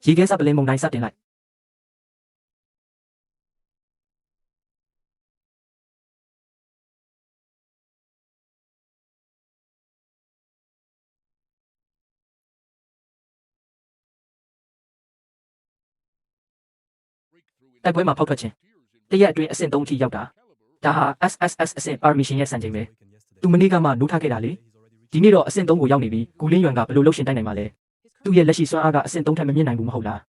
ရေခဲစပလင်းမုန်တိုင်းစတင်လိုက်တိုက်ပွဲမှာဖောက်ထွက်ခြင်းတရက်အတွင်းအဆင့်3အထိရောက်တာဒါဟာ SSS အဆင့် permission ရဲ့စံချိန်ပဲသူမနေ့ကမှနိုးထားခဲ့တာလေဒီနေ့တော့အဆင့်3ကိုရောက်နေပြီကူလင်းရွမ်ကဘယ်လိုလုပ်ရှင်တိုက်နိုင်မှာလဲသူ့ရဲ့လက်ရှိစွမ်းအားကအဆင့်3ထက်မမြင့်နိုင်ဘူးမဟုတ်လား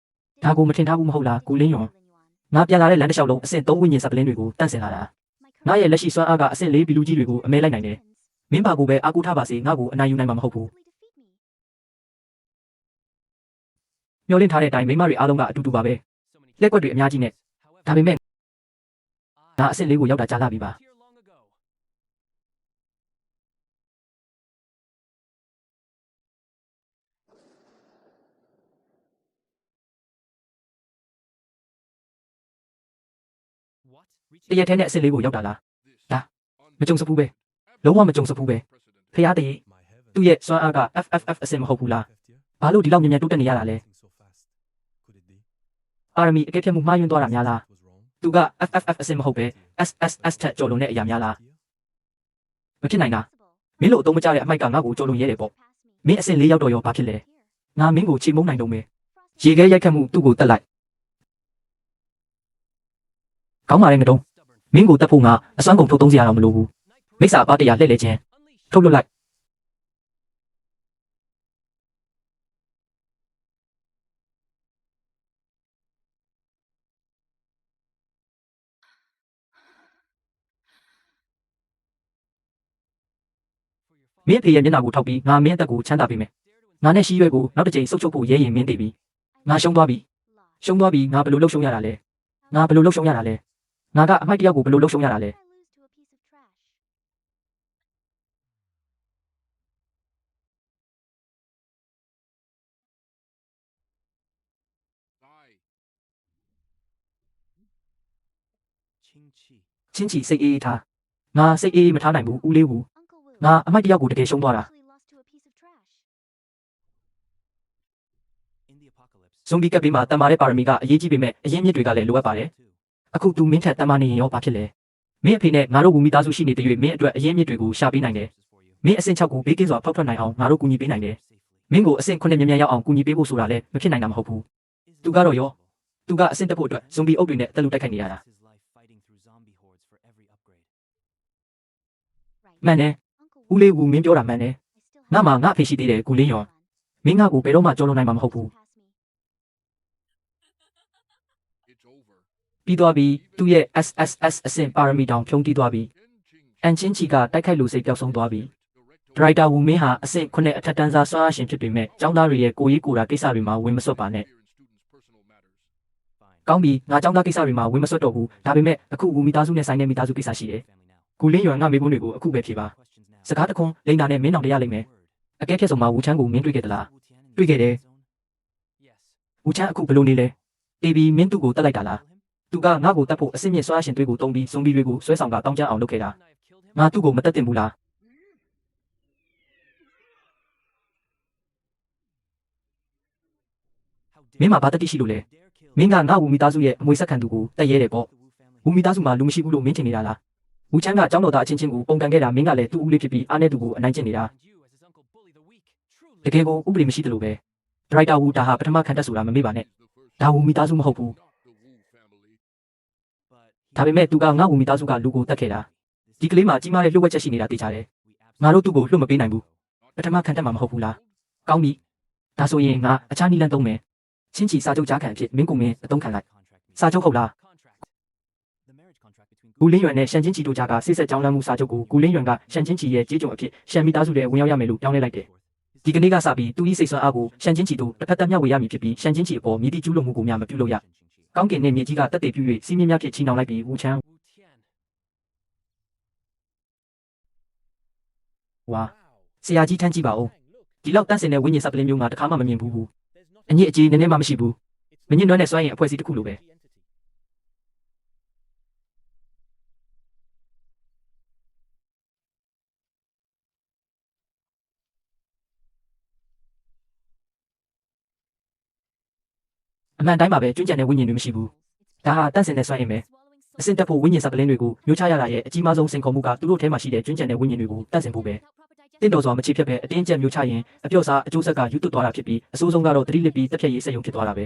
ဒါကိုမထင်ထားဘူးမဟုတ်လားကူလင်းရွမ်ငါပြန်လာတဲ့လမ်းတစ်လျှောက်လုံးအဆင့်3ဝိညာဉ်စပလင်းတွေကိုတန့်စင်လာတာငါရဲ့လက်ရှိစွမ်းအားကအဆင့်4ဘီလူကြီးတွေကိုအမဲလိုက်နိုင်တယ်မင်းပါကိုပဲအားကိုးထားပါစေငါ့ကိုအနိုင်ယူနိုင်မှာမဟုတ်ဘူးမျောလင့်ထားတဲ့အတိုင်းမိမတွေအားလုံးကအတူတူပါပဲလက်ကွက်တွေအများကြီးနဲ့ဒါပေမဲ့ငါအဆင့်4ကိုရောက်တာကြာလာပြီပါတရက်ထဲနဲ့အဆင့်4ကိုရောက်တာလားဒါမကြုံစဘူးပဲလုံးဝမကြုံစဘူးပဲဖျားတည်းသူ့ရဲ့စွမ်းအားက FFF အဆင့်မဟုတ်ဘူးလားဘာလို့ဒီလောက်မြန်မြန်တိုးတက်နေရတာလဲအာရမီအကဲဖြတ်မှုမှားယွင်းသွားတာများလားသူက FFF အဆင့်မဟုတ်ပဲ SSS ထက်ကျော်လွန်တဲ့အရာများလားမဖြစ်နိုင်တာမင်းတို့အသုံးမကျတဲ့အမိုက်ကငါ့ကိုကျော်လွန်ရဲတယ်ပေါ့မင်းအဆင့်4ရောက်တော့ရောဘာဖြစ်လဲငါမင်းကိုချိန်မုန်းနိုင်တော့မယ်ရေခဲရိုက်ခတ်မှုသူ့ကိုတက်လိုက်ကောင်းပါရဲ့ငတုံးမင်းကိုတက်ဖို့ငါအစွမ်းကုန်ထုတ်သုံးစရာတော့မလိုဘူးမိစ္ဆာအပတရားလှည့်လဲခြင်းထုတ်လွတ်လိုက်မင်းဖေရဲ့မျက်နှာကိုထောက်ပြီးငါမင်းအသက်ကိုချမ်းသာပေးမယ်ငါနဲ့ရှိရွက်ကိုနောက်တစ်ချိန်ဆုတ်ချုပ်ဖို့ရဲရင်မင်းတည်ပြီငါရှုံးသွားပြီငါဘယ်လိုလှုပ်ရှုံးရတာလဲငါကအမိုက်တယောက်ကိုဘယ်လိုလှုပ်ရှုံးရတာလဲချင်းချီစိတ်အေးထားငါစိတ်အေးမထားနိုင်ဘူးဦးလေးဘူးငါအမိုက်တယောက်ကိုတကယ်ရှုံးသွားတာဇွန်ဘီကပ်ပြီးမှတန်မာတဲ့ပါရမီကအရေးကြီးပေမဲ့အရင်မြစ်တွေကလည်းလိုအပ်ပါတယ်အခုသူမင်းထက်တန်မာနေရင်ရောဘာဖြစ်လဲမင်းအဖေနဲ့ငါတို့ကမိသားစုရှိနေတဲ့၍မင်းအတွက်အရင်မြစ်တွေကိုရှာပေးနိုင်တယ်မင်းအဆင့်6ကိုဘေးကင်းစွာဖောက်ထွက်နိုင်အောင်ငါတို့ကူညီပေးနိုင်တယ်မင်းကိုအဆင့်9မြန်မြန်ရောက်အောင်ကူညီပေးဖို့ဆိုတာလည်းမဖြစ်နိုင်တာမဟုတ်ဘူးသူကတော့ရောသူကအဆင့်တက်ဖို့အတွက်ဇွန်ဘီအုပ်တွေနဲ့တက်လူတိုက်ခိုက်နေရတာမှန်တယ်ဦးလေးကမင်းပြောတာမှန်တယ်ငါမှငါအဖေရှိသေးတယ်ကူလင်းရော မင်းငါကိုဘယ်တော့မှကြောလုံးနိုင်မှာမဟုတ်ဘူးပြီးသွားပြီသူ့ရဲ့ SSS အဆင့်ပါရမီတောင်ဖြုံးတီးသွားပြီအန်ချင်းချီကတိုက်ခိုက်လို့စိတ်ပျောက်ဆုံးသွားပြီဒရိုက်တာဝူမင်းဟာအဆင့်9အထက်တန်းစားစွမ်းအားရှင်ဖြစ်ပေမဲ့ကျောင်းသားတွေရဲ့ကိုရေးကိုတာကိစ္စတွေမှာဝင်မစွက်ပါနဲ့ကောင်းပြီငါကျောင်းသားကိစ္စတွေမှာဝင်မစွက်တော့ဘူးဒါပေမဲ့အခုဝူမီသားစုနဲ့ဆိုင်တဲ့မိသားစုကိစ္စရှိတယ်ကူလင်းရွာငါမေးခွန်းတွေကိုအခုပဲဖြေပါစကားတခွန်းလိန်တာနဲ့မင်းအောင်တရားလိမ့်မယ်အကဲဖြတ်ဆုံးမှာဝူချမ်းကိုမင်းတွေ့ခဲ့သလားတွေ့ခဲ့တယ်ဝူချမ်းအခုဘလို့နေလဲတေဘီမင်းသူ့ကိုတတ်လိုက်တာလားသူကငါ့ကိုတတ်ဖို့အစစ်မြင့်စွာရှင်တွေကိုတုံးပြီးဇွန်ဘီတွေကိုဆွဲဆောင်ကတောင်းကြအောင်လုပ်ခဲ့တာငါသူ့ကိုမတတ်တင်ဘူးလားမင်းမှာဘာတတိရှိလို့လဲမင်းကငါ့ဝူမီသားစုရဲ့အမွေဆက်ခံသူကိုတက်ရဲတယ်ပေါ့ဝူမီသားစုမှာလူမရှိဘူးလို့မင်းထင်နေတာလားဝူချမ်းကကျောင်းတော်သားအချင်းချင်းကိုပုံကန်ခဲ့တာမင်းကလည်းသူ့ဦးလေးဖြစ်ပြီးအားနဲ့သူကိုအနိုင်ကျင့်နေတာတကယ်ကိုဥပဒေမရှိတယ်လို့ပဲဒရိုက်တာဝူဒါဟာပထမခံတက်ဆိုတာမမေ့ပါနဲ့ဒါဝူမီသားစုမဟုတ်ဘူးဒါပေမဲ့သူကငါ့ဝူမီသားစုကလူကိုတတ်ခဲ့တာဒီကလေးမှာကြီးမားတဲ့လှုပ်ဝက်ချက်ရှိနေတာသိကြတယ်ငါတို့သူ့ကိုလွတ်မပေးနိုင်ဘူးပထမခံတက်မှာမဟုတ်ဘူးလားကောင်းပြီဒါဆိုရင်ငါအခြားနည်းလမ်းသုံးမယ်ချင်းချီစာချုပ်ကြားခံအဖြစ်မင်းကိုမင်းအသုံးခံလိုက်စာချုပ်ဟုတ်လားကူလင်းရွံနဲ့ရှန်ချင်းချီတို့ကြားကဆိတ်ဆက်ကြောင်းလမ်းမှုစာချုပ်ကိုကူလင်းရွံကရှန်ချင်းချီရဲ့ကြေးကြုံအဖြစ်ရှန်မီသားစုတဲ့ဝင်ရောက်ရမယ်လို့ပြောင်းလဲလိုက်တယ်ဒီကနေ့ကစပြီးသူဤစိတ်ဆွမ်းအားကိုရှန်ချင်းချီတို့တစ်ဖက်သက်မျှဝေရမည်ဖြစ်ပြီးရှန်ချင်းချီအပေါ်မြည်တိကျူးလွန်မှုကိုများမပြုလုပ်ရကောင်းကင်နဲ့မြေကြီးကတက်တည်ပြု၍စီးမြင့်များဖြစ်ချီနှောင်လိုက်ပြီးဝူချမ်းဝါဆရာကြီးထမ်းကြည့်ပါဦးဒီလောက်တန့်စင်တဲ့ဝိညာဉ်စပလင်းမျိုးငါတခါမှမမြင်ဘူးအညစ်အကြေးနည်းနည်းမှမရှိဘူးမညစ်နွမ်းနဲ့စွမ်းရင်အဖွဲ့အစည်းတစ်ခုလိုပဲအမှန်တိုင်းပါပဲကျွန့်ကြံတဲ့ဝိညာဉ်တွေမရှိဘူးဒါဟာတန့်စင်တဲ့စွမ်းရင်ပဲအစင်တက်ဖို့ဝိညာဉ်စပလင်းတွေကိုမျိုးချရတာရဲ့အကြီးမားဆုံးစိန်ခေါ်မှုကသူတို့ထဲမှာရှိတဲ့ကျွန့်ကြံတဲ့ဝိညာဉ်တွေကိုတန့်စင်ဖို့ပဲတင့်တော်စွာမချေဖြတ်ပဲအတင်းကျပ်မျိုးချရင်အပြော့စားအကျိုးဆက်ကယူသွတ်သွားတာဖြစ်ပြီးအဆိုးဆုံးကတော့တတိလစ်ပြီးတက်ဖြတ်ရေးစက်ရုံဖြစ်သွားတာပဲ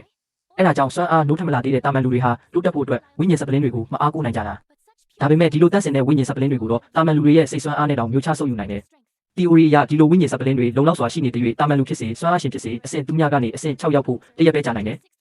အဲ့ဒါကြောင့်စွမ်းအားနိုးထမလာသေးတဲ့တာမန်လူတွေဟာတိုးတက်ဖို့အတွက်ဝိညာဉ်စပလင်းတွေကိုမအားကိုးနိုင်ကြတာဒါပေမဲ့ဒီလိုတန့်စင်တဲ့ဝိညာဉ်စပလင်းတွေကိုတော့တာမန်လူတွေရဲ့စိတ်စွမ်းအားနဲ့တောင်မျိုးချဆုပ်ယူနိုင်တယ်။ theory အရဒီလိုဝိညာဉ်စပလင်းတွေလုံလောက်စွာရှိနေတဲ့၍တာမန်လူဖြစ်စေစွမ်းအားရှင်ဖြစ်စေအဆင့်3ညကနေအဆင့်6ရောက်ဖို့တရက်ပဲကြာနိုင်တယ်။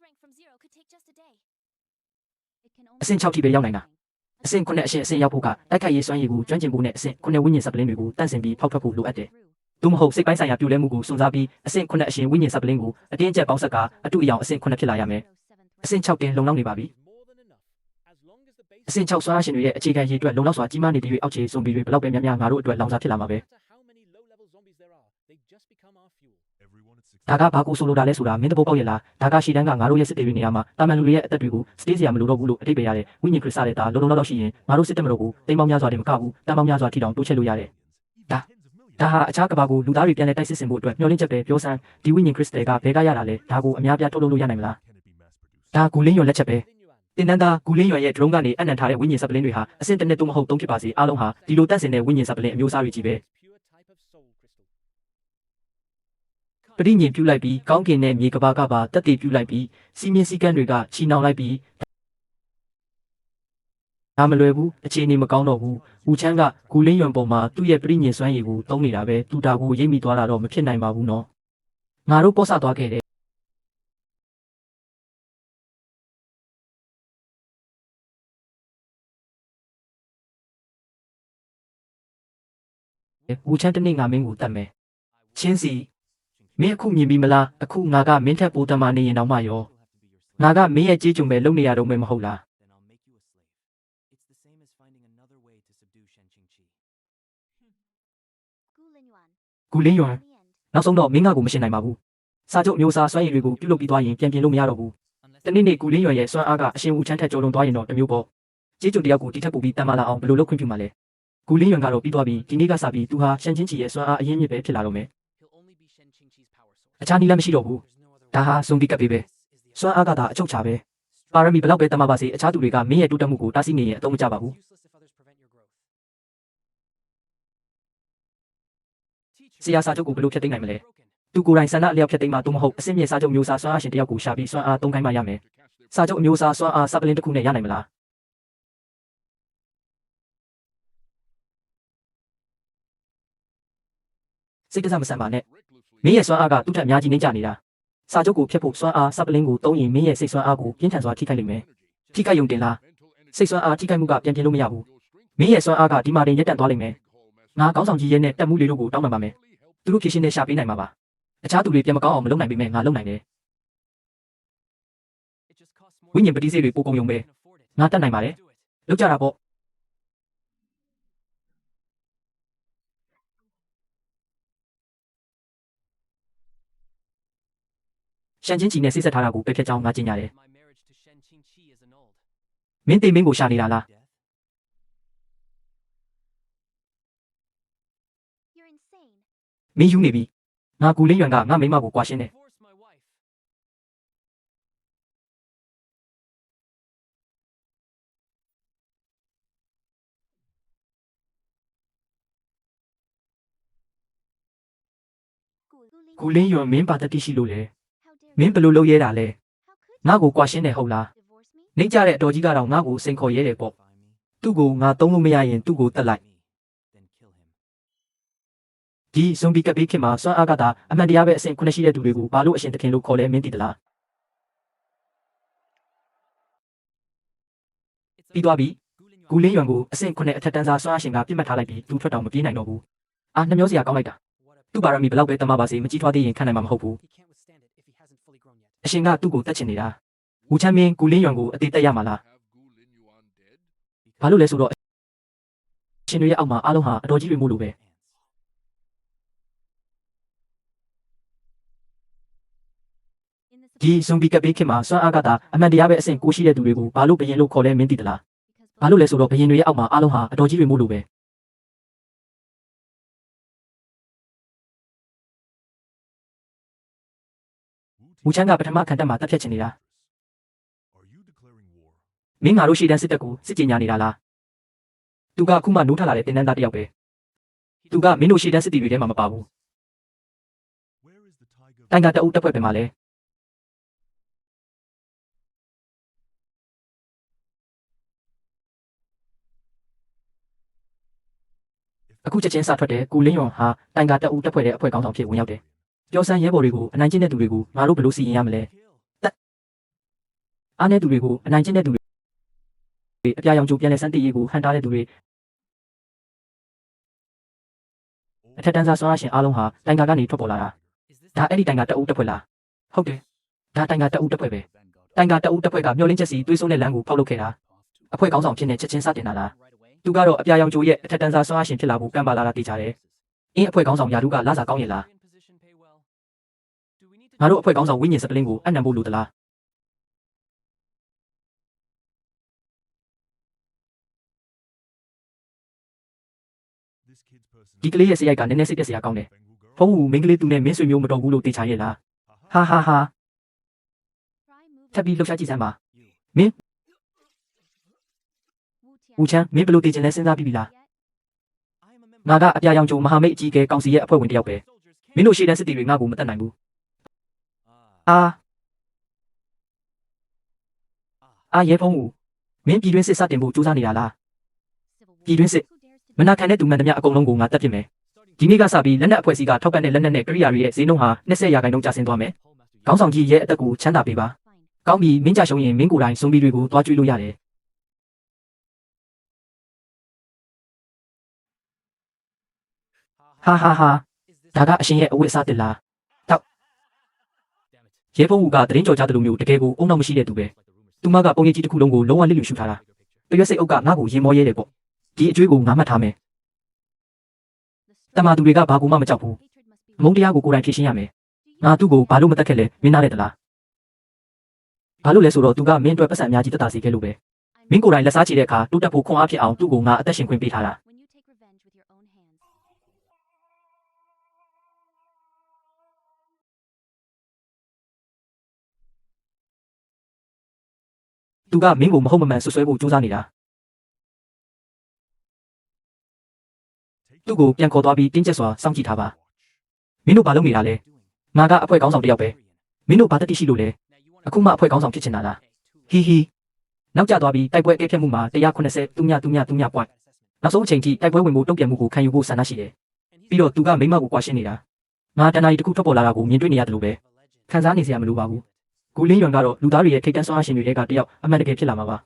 အဆင့်6ထိပဲရောက်နိုင်တာ။အဆင့်9အဆင့်ရောက်ဖို့ကတိုက်ခိုက်ရေးစွမ်းရည်ကိုကျွမ်းကျင်ဖို့နဲ့အဆင့်9ဝိညာဉ်စပလင်းတွေကိုတန့်စင်ပြီးဖောက်ထွက်ဖို့လိုအပ်တယ်။သို့မဟုတ်စိတ်ပိုင်းဆိုင်ရာပြိုလဲမှုကိုစွန့်စားပြီးအဆင့်9အရှင်ဝိညာဉ်စပလင်းကိုအတင်းကျပ်ပေါင်းဆက်ကအတုအယောင်အဆင့်9ဖြစ်လာရမယ်။အဆင့်6တင်လုံလောက်နေပါပြီ။အဆင့်6စွမ်းအားရှင်တွေရဲ့အခြေခံရည်အတွက်လုံလောက်စွာကြီးမားနေတဲ့အောက်ခြေဇွန်ဘီတွေဘလောက်ပဲများများငါတို့အတွက်လောင်စာဖြစ်လာမှာပဲ။ဒါကဘာကိုဆိုလိုတာလဲဆိုတာမင်းတဘောပေါက်ရလားဒါကရှီတန်းကငါတို့ရဲ့စစ်တေတွေနေရာမှာတာမန်လူတွေရဲ့အသက်တွေကိုစတေးစရာမလိုတော့ဘူးလို့အထိပ္ပယ်ရတယ်ဝိညာဉ်ခရစ်စတဲ့ဒါလုံလောက်ရှိရင်ငါတို့စစ်တက်မလို့ကိုတိမ်ပေါင်းများစွာတင်မကဘူးတန်ပေါင်းများစွာထိတောင်တိုးချက်လို့ရတယ်ဒါဟာအခြားကဘာကိုလူသားတွေပြန်လဲတိုက်စစ်ဆင်ဖို့အတွက်မျှော်လင့်ချက်ပဲပြောစမ်းဒီဝိညာဉ်ခရစ်စတယ်ကဘယ်ကရတာလဲဒါကိုအများပြားထုတ်လုပ်လို့ရနိုင်မလားဒါကူလင်းရွယ်လက်ချက်ပဲတင်တန်းသားကူလင်းရွယ်ရဲ့ drone ကနေအနံထားတဲ့ဝိညာဉ်စပလင်းတွေဟာအဆင့်တစ်နှစ်သို့မဟုတ်သုံးဖြစ်ပါစေအားလုံးဟာဒီလိုတန့်စင်တဲ့ဝိညာဉ်စပလင်းအမျိုးအစားတွေကြီးပဲပရိညင်ပြုလိုက်ပြီးကောင်းကင်နဲ့မြေကဘာကပါတက်တည်ပြုလိုက်ပြီးစီမင်းစည်းကမ်းတွေကချီနှောင်လိုက်ပြီးဒါမလွယ်ဘူးအခြေအနေမကောင်းတော့ဘူးဦးချမ်းကဂူလင်းရွံပေါ်မှာသူ့ရဲ့ပရိညင်စွမ်းရည်ကိုတုံးနေတာပဲသူတာကိုရိပ်မိသွားတာတော့မဖြစ်နိုင်ပါဘူးနော်ငါတို့ပေါ့ဆသွားခဲ့တယ်ဦးချမ်းတနေ့ငါမင်းကိုတတ်မယ်ချင်းစီမင်းအခုမြင်ပြီးမလားအခုငါကမင်းထက်ပိုတမနေရင်တော့မှရောငါကမင်းရဲ့ကြေးကြုံပဲလုံနေရတော့မယ်မဟုတ်လားကူလင်းရွံနောက်ဆုံးတော့မင်းငါကိုမရှင်းနိုင်ပါဘူးစာချုပ်မျိုးစားစွမ်းရည်တွေကိုပြုလုပ်ပြီးသွားရင်ပြန်ပြင်လို့မရတော့ဘူးတနေ့နေ့ကူလင်းရွံရဲ့စွမ်းအားကအရှင်ဦးချမ်းထက်ကျော်လွန်သွားရင်တော့တမျိုးပေါ့ကြေးကြုံတယောက်ကိုတိထက်ပိုပြီးတန်မာလာအောင်ဘယ်လိုလုပ်ခွင့်ပြုမှာလဲကူလင်းရွံကတော့ပြီးသွားပြီးဒီနေ့ကစပြီးသူဟာရှန်ချင်းချီရဲ့စွမ်းအားအရင်းမြစ်ပဲဖြစ်လာတော့မယ်အခြားနည်းလမ်းမရှိတော့ဘူးဒါဟာဇွန်ဘီကပ်ပေးပဲစွမ်းအားကသာအချုပ်ချပဲပါရမီဘလောက်ပဲတမပါစေအခြားသူတွေကမင်းရဲ့တိုးတက်မှုကိုတားဆီးနေရင်အသုံးမကျပါဘူးဆရာစာချုပ်ကိုဘယ်လိုဖျက်သိမ်းနိုင်မလဲသူကိုယ်တိုင်ဆန္ဒအလျောက်ဖျက်သိမ်းမှသို့မဟုတ်အစစ်မြေစာချုပ်မျိုးစားစွမ်းအားရှင်တယောက်ကိုရှာပြီးစွမ်းအားသုံးခိုင်းမှရမယ်စာချုပ်အမျိုးစားစွမ်းအားစပလင်းတစ်ခုနဲ့ရနိုင်မလားစိတ်တစမဆန်ပါနဲ့ မင်းရဲ့စွမ်းအားကသူ့ထက်အများကြီးနှိမ့်ကျနေတာစာချုပ်ကိုဖျက်ဖို့စွမ်းအားစပလင်းကိုတုံးရင်မင်းရဲ့စိတ်စွမ်းအားကိုပြင်းထန်စွာထိခိုက်လိမ့်မယ်ထိခိုက်ယုံတင်လားစိတ်စွမ်းအားထိခိုက်မှုကပြန်ပြင်းလို့မရဘူးမင်းရဲ့စွမ်းအားကဒီမှာတင်ရက်တန့်သွားလိမ့်မယ်ငါကောင်းဆောင်ကြီးရဲ့နဲ့တက်မှုလေးတို့ကိုတောင်းပန်ပါမယ်သူတို့ဖြည့်ရှင်းနဲ့ရှာပေးနိုင်မှာပါအခြားသူတွေပြန်မကောင်းအောင်မလုပ်နိုင်ပေမဲ့ငါလုပ်နိုင်တယ်ဝိညာဉ်ပတိစေတွေပိုကုန်ယုံပဲငါတတ်နိုင်ပါတယ်လောက်ကြတာပေါ့ရှန်ချင်းကြီးနဲ့စိတ်ဆက်ထားတာကိုပဲဖြတ်ချောင်းငါကျင်ရတယ်မင်းတိမ်မင်းကိုရှာနေတာလားမင်းယူနေပြီငါကူလင်းရွံကငါမိမကိုကွာရှင်းတယ်ကူလင်းရွံမင်းပါတတိရှိလို့လေမင်းဘယ်လိုလုပ်ရဲတာလဲငါ့ကိုကွာရှင်းတယ်ဟုတ်လားနှိမ့်ကြတဲ့အတော်ကြီးကတော့ငါ့ကိုစိန်ခေါ်ရဲတယ်ပေါ့သူ့ကိုငါသုံးလို့မရရင်သူ့ကိုတတ်လိုက်ဒီဇွန်ဘီကပ်ဘေးခင်မှာစွမ်းအားကသာအမှန်တရားပဲအဆင့်9ရှိတဲ့သူတွေကိုဘာလို့အရှင်သခင်လို့ခေါ်လဲမင်းသိသလားပြီးသွားပြီကူလင်းရွံကိုအဆင့်9အထက်တန်းစားစွမ်းအားရှင်ကပြစ်မှတ်ထားလိုက်ပြီးသူထွက်တော့မပြေးနိုင်တော့ဘူးအာနှမျောစရာကောင်းလိုက်တာသူ့ပါရမီဘလောက်ပဲတမပါစေမကြီးထွားသေးရင်ခံနိုင်မှာမဟုတ်ဘူးအရှင်ကသူ့ကိုတတ်ချင်နေတာဝူချမ်းမင်းကူလင်းရွံကိုအသေးတက်ရမှာလားဘာလို့လဲဆိုတော့ရှင်တွေရဲ့အောက်မှာအားလုံးဟာအတော်ကြီးတွေမို့လို့ပဲဒီဇွန်ဘီကပ်ဘေးခင်မှာစွမ်းအားကသာအမှန်တရားပဲအဆင့်9ရှိတဲ့သူတွေကိုဘာလို့ဘယင်လို့ခေါ်လဲမင်းသိသလားဘာလို့လဲဆိုတော့ဘယင်တွေရဲ့အောက်မှာအားလုံးဟာအတော်ကြီးတွေမို့လို့ပဲဝူချမ်းကပထမခံတက်မှာတက်ဖြတ်ချင်နေတာမင်းငါတို့ရှေ့တန်းစစ်တပ်ကိုစစ်ကြေညာနေတာလားသူကအခုမှနိုးထလာတဲ့တင်နန်းသားတစ်ယောက်ပဲသူကမင်းတို့ရှေ့တန်းစစ်တီတွေထဲမှာမပါဘူးတိုင်ကတအုပ်တက်ဖွဲ့ပဲမှာလဲအခုချက်ချင်းစထွက်တဲ့ကူလင်းယွန်ဟာတိုင်ကတက်အုပ်တက်ဖွဲ့တဲ့အဖွဲ့ကောင်းဆောင်ဖြစ်ဝင်ရောက်တယ်ပြောစမ်းရဲဘော်တွေကိုအနိုင်ကျင့်တဲ့သူတွေကိုငါတို့ဘယ်လိုစီရင်ရမလဲတက်အားတဲ့သူတွေကိုအနိုင်ကျင့်တဲ့သူတွေအပြာရောင်ကျိုးပြန်လဲစမ်းတည်ရေးကိုဟန်တားတဲ့သူတွေအထက်တန်းစားစွမ်းအားရှင်အားလုံးဟာတိုင်ကကနေထွက်ပေါ်လာတာဒါအဲ့ဒီတိုင်ကတက်အုပ်တက်ဖွဲ့လားဟုတ်တယ်ဒါတိုင်ကတက်အုပ်တက်ဖွဲ့ပဲတိုင်ကတက်အုပ်တက်ဖွဲ့ကမျောလင်းချက်စီတွေးဆုံးတဲ့လမ်းကိုဖောက်လုပ်ခဲ့တာအဖွဲ့ကောင်းဆောင်ဖြစ်နေချက်ချင်းစတင်လာတာသူကတော့အပြာရောင်ကျိုးရဲ့အထက်တန်းစားစွမ်းအားရှင်ဖြစ်လာဖို့ကံပါလာတာသိကြတယ်အင်းအဖွဲ့ကောင်းဆောင်ယာတုကလာစားကောင်းရဲ့လားငါတို့အဖွဲ့ကောင်းဆောင်ဝိညာဉ်စပလင်းကိုအနံဖို့လိုသလားဒီကလေးရဲ့စရိုက်ကနည်းနည်းစိတ်သက်စရာကောင်းတယ်ဖုန်းဦးမိန်းကလေးသူနဲ့မင်းဆွေမျိုးမတော်ဘူးလို့သိချရဲ့လားဟာဟာဟာထပ်ပြီးလှုပ်ရှားကြည့်စမ်းပါမင်းဦးချမ်းမင်းဘယ်လိုသိချင်လဲစဉ်းစားပြီးပြီလားငါကအပြာရောင်ကျုံမဟာမိတ်အကြီးအကဲကောင်စီရဲ့အဖွဲ့ဝင်တစ်ယောက်ပဲမင်းတို့ရှေ့တန်းစစ်တီတွေငါ့ကိုမတတ်နိုင်ဘူးရဲဖုံးဦးမင်းပြည်တွင်းစစ်စတင်ဖို့ကြိုးစားနေတာလားပြည်တွင်းစစ်မနာခံတဲ့သူမှန်သမျှအကုန်လုံးကိုငါတတ်ပြစ်မယ်ဒီနေ့ကစပြီးလက်နက်အဖွဲ့အစည်းကထောက်ပံ့တဲ့လက်နက်နဲ့ကိရိယာတွေရဲ့ဈေးနှုန်းဟာ20%ကျဆင်းသွားမယ်ခေါင်းဆောင်ကြီးရဲ့အသက်ကိုချမ်းသာပေးပါကောင်းပြီမင်းကြရှုံးရင်မင်းကိုယ်တိုင်ဇွန်ဘီတွေကိုတွားကျွေးလို့ရတယ်ဟာဟာဟာဒါကအရှင်ရဲ့အဝတ်အစားတစ်လားတော့ရဲဖုံးဦးကတရင်ကြော်ကြတဲ့လူမျိုးတကယ်ကိုအုံနောက်မရှိတဲ့သူပဲသူမကပုံရိပ်ကြီးတစ်ခုလုံးကိုလုံးဝလစ်လျူရှုထားတာတရွက်စိတ်အုပ်ကငါ့ကိုရင်မောရဲတယ်ပေါ့ဒီအကျွေးကိုငါမှတ်ထားမယ်တမသူတွေကဘာကူမှမကြောက်ဘူးအမုန်းတရားကိုကိုယ်တိုင်ဖြေရှင်းရမယ်ငါသူ့ကိုဘာလို့မတတ်ခဲ့လဲမင်းနားတယ်တလားဘာလို့လဲဆိုတော့သူကမင်းအတွက်ပတ်စံအများကြီးတက်တာစီခဲ့လို့ပဲမင်းကိုယ်တိုင်လက်စားချေတဲ့အခါတိုးတက်ဖို့ခွန်အားဖြစ်အောင်သူ့ကိုငါအသက်ရှင်ခွင့်ပေးထားတာသူကမင်းကိုမဟုတ်မမှန်ဆွဆွဲဖို့ကြိုးစားနေတာသူ့ကိုပြန်ခေါ်သွားပြီးတင်းကျပ်စွာစောင့်ကြည့်ထားပါမင်းတို့ဘာလုပ်နေတာလဲငါကအဖွဲ့ကောင်းဆောင်တစ်ယောက်ပဲမင်းတို့ဘာတတိရှိလို့လဲအခုမှအဖွဲ့ကောင်းဆောင်ဖြစ်ချင်တာလားဟီဟီနောက်ကျသွားပြီးတိုက်ပွဲအကဲဖြတ်မှုမှာ190သူညပွိုင်းနောက်ဆုံးအချိန်ထိတိုက်ပွဲဝင်ဖို့တုံ့ပြန်မှုကိုခံယူဖို့ဆန္ဒရှိတယ်ပြီးတော့သူကမိမကိုကွာရှင်းနေတာင ငါတန်တာကြီးတစ်ခုထွက်ပေါ်လာတာကိုမြင်တွေ့နေရတယ်လို့ပဲခံစားနေစရာမလိုပါဘူးကိုလင်းရွံကတော့လူသားတွေရဲ့ထိတ်တန့်ဆွမ်းအားရှင်တွေကတယောက်အမှန်တကယ်ဖြစ်လာမှာပါ